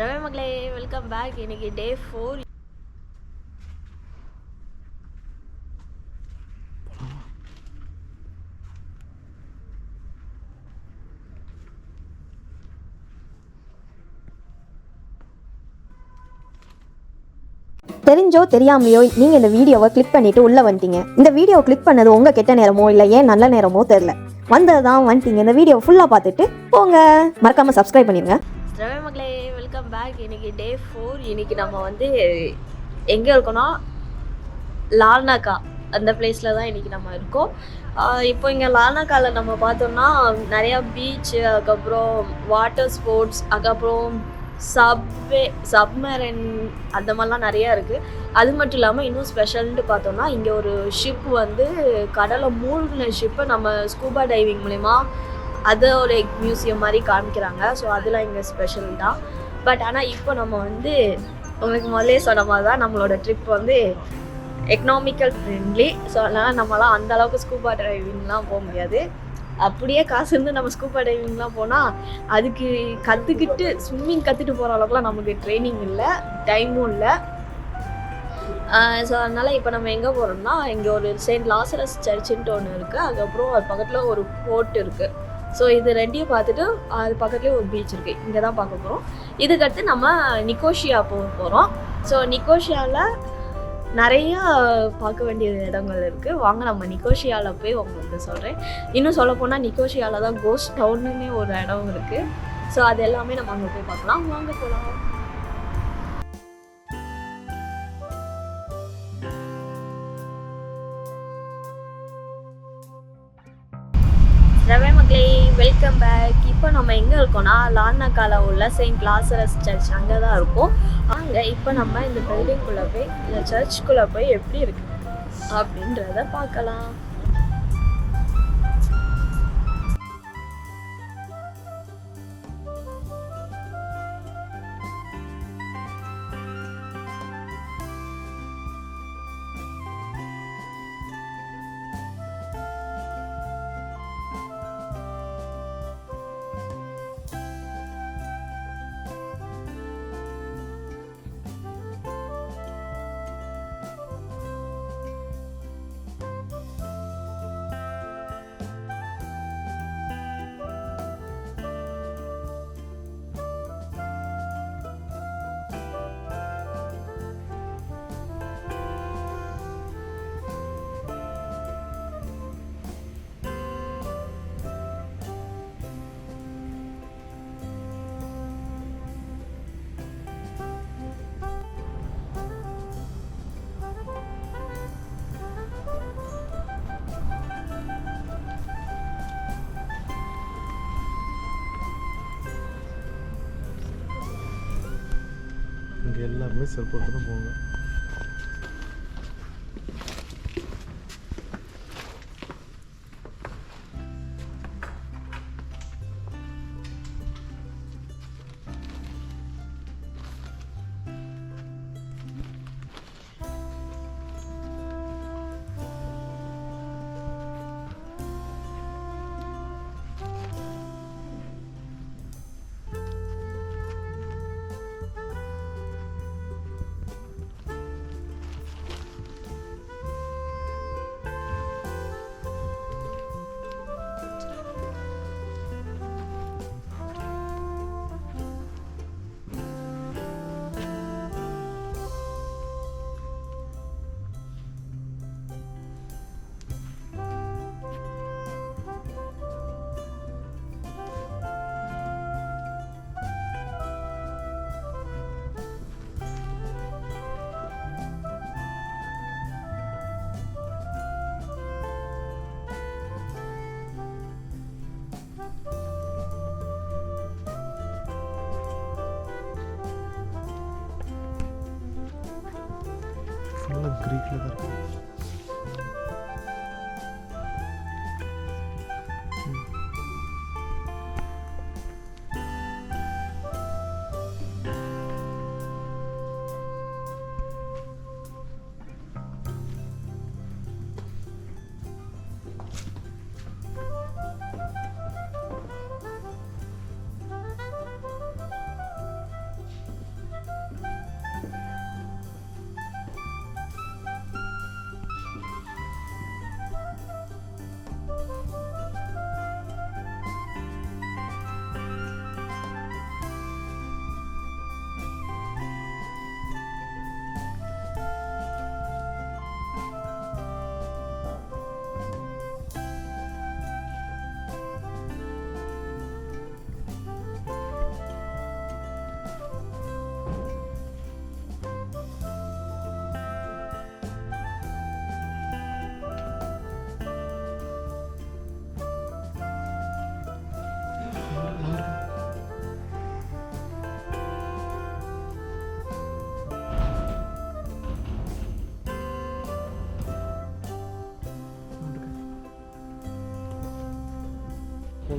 ரவி மகளே, welcome back. இன்னைக்கு டே 4. தெரிஞ்சோ தெரியாமையோ நீங்கள் இந்த வீடியோவை கிளிக் பண்ணிட்டு உள்ளே வந்துட்டீங்க. இந்த வீடியோவை கிளிக் பண்ணது உங்கள் கெட்ட நேரமோ இல்லை ஏன் நல்ல நேரமோ தெரில, வந்தது தான் வந்துட்டீங்க. இந்த வீடியோ ஃபுல்லாக பார்த்துட்டு போங்க. மறக்காமல் சப்ஸ்கிரைப் பண்ணிடுங்க. ரவி மகளே, வெல்கம் பேக். இன்னைக்கு டே 4. இன்னைக்கு நம்ம எங்கே இருக்கோன்னா லால்னாக்கா அந்த பிளேஸில் தான் இன்றைக்கி நம்ம இருக்கோம். இப்போ இங்கே லால்னாக்காவில் நம்ம பார்த்தோம்னா நிறையா பீச்சு, அதுக்கப்புறம் வாட்டர் ஸ்போர்ட்ஸ், அதுக்கப்புறம் சப்மரைன் அந்த மாதிரிலாம் நிறையா இருக்குது. அது மட்டும் இல்லாமல் இன்னும் ஸ்பெஷல்ன்ட்டு பார்த்தோம்னா இங்கே ஒரு ஷிப் கடலை மூழ்கின ஷிப்பை நம்ம ஸ்கூபா டைவிங் மூலிமா அதை ஒரு மியூசியம் மாதிரி காமிக்கிறாங்க. ஸோ அதெல்லாம் இங்கே ஸ்பெஷல் தான். பட் ஆனால் இப்போ நம்ம உங்களுக்கு முதலே சொன்ன மாதிரி தான் நம்மளோட ட்ரிப் எக்கனாமிக்கல் ஃப்ரெண்ட்லி. ஸோ அதனால் நம்மளாம் அந்த அளவுக்கு ஸ்கூபா டைவிங்லாம் போக முடியாது. அப்படியே காசு இருந்து நம்ம ஸ்கூபா டைவிங்லாம் போனால் அதுக்கு கற்றுக்கிட்டு ஸ்விம்மிங் கற்றுட்டு போகிற அளவுக்குலாம் நமக்கு ட்ரைனிங் இல்லை, டைமும் இல்லை. ஸோ அதனால் இப்போ நம்ம எங்கே போகிறோம்னா, இங்கே ஒரு செயின்ட் லாசரஸ் சர்ச்சுன்ட்டு ஒன்று இருக்குது. அதுக்கப்புறம் அது பக்கத்தில் ஒரு போர்ட் இருக்குது. ஸோ இது ரெண்டையும் பார்த்துட்டு அது பக்கத்துலேயே ஒரு பீச் இருக்குது, இங்கே தான் பார்க்க போகிறோம். இதுக்கடுத்து நம்ம நிக்கோஷியா போக போகிறோம். ஸோ நிக்கோஷியாவில் நிறையா பார்க்க வேண்டிய இடங்கள் இருக்குது. வாங்க நம்ம நிக்கோஷியாவில் போய் உங்களுக்கு சொல்கிறேன். இன்னும் சொல்லப்போனால் நிக்கோஷியாவில் தான் கோஸ்ட் டவுனுன்னே ஒரு இடம் இருக்குது. ஸோ அது எல்லாமே நம்ம அங்கே போய் பார்க்கலாம். வாங்க போகலாம். ரவி மகளே, வெல்கம் பேக். இப்போ நம்ம எங்கே இருக்கோம்னா லால்னாக்காவில் உள்ள செயின்ட் லாசரஸ் சர்ச் அங்கே தான் இருக்கோம். அங்கே இப்போ நம்ம இந்த பில்டிங்குள்ளே போய் இந்த சர்ச்சுக்குள்ளே போய் எப்படி இருக்கு அப்படின்றத பார்க்கலாம். இங்கே எல்லாருமே செல்ஃபோன் தான் போங்க. ஃபுல்லாக க்ரீக்கில் தான் இருக்கும்.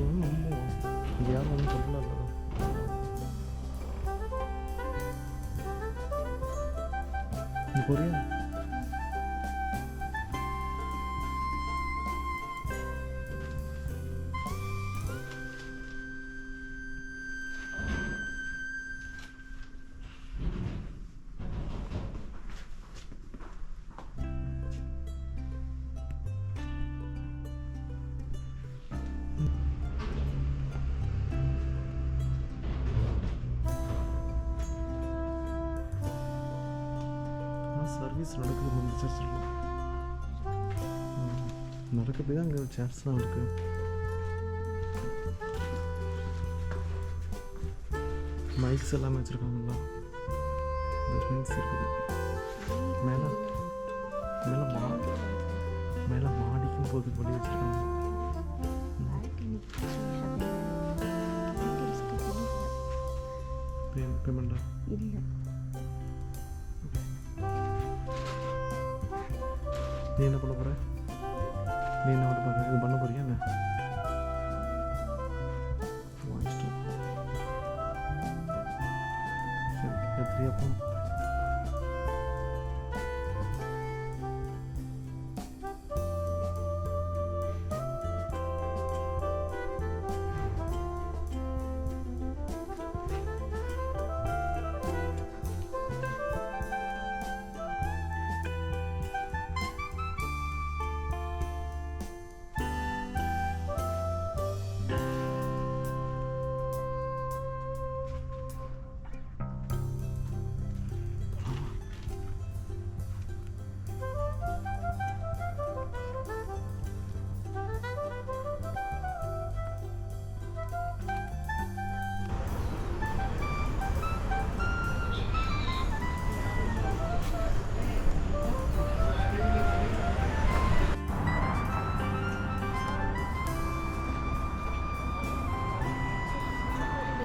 சொல்லணும் நம்புவோம். இங்கே யாரும் ஒன்றும் சொல்லல. நீ போறியா? சர்வீஸ் நடக்குது இந்த சர்ச்சில். நடக்குது தான் அங்கே சேர்ஸ்லாம் இருக்குது. மைக்ஸ் எல்லாமே வச்சுருக்காங்களா? ரிங்ஸ் இருக்குது. மேலே மேலே மாடிக்கும் போகிறதுக்கு வழி வச்சுருக்காங்க. பேமெண்டா? இல்லை. நீ என்ன பண்ண போகிற? நீ என்ன பண்ண போகிற? இது பண்ண போறியா என்ன? வாங்கிட்டோம். சரி, எத்திரி அப்போ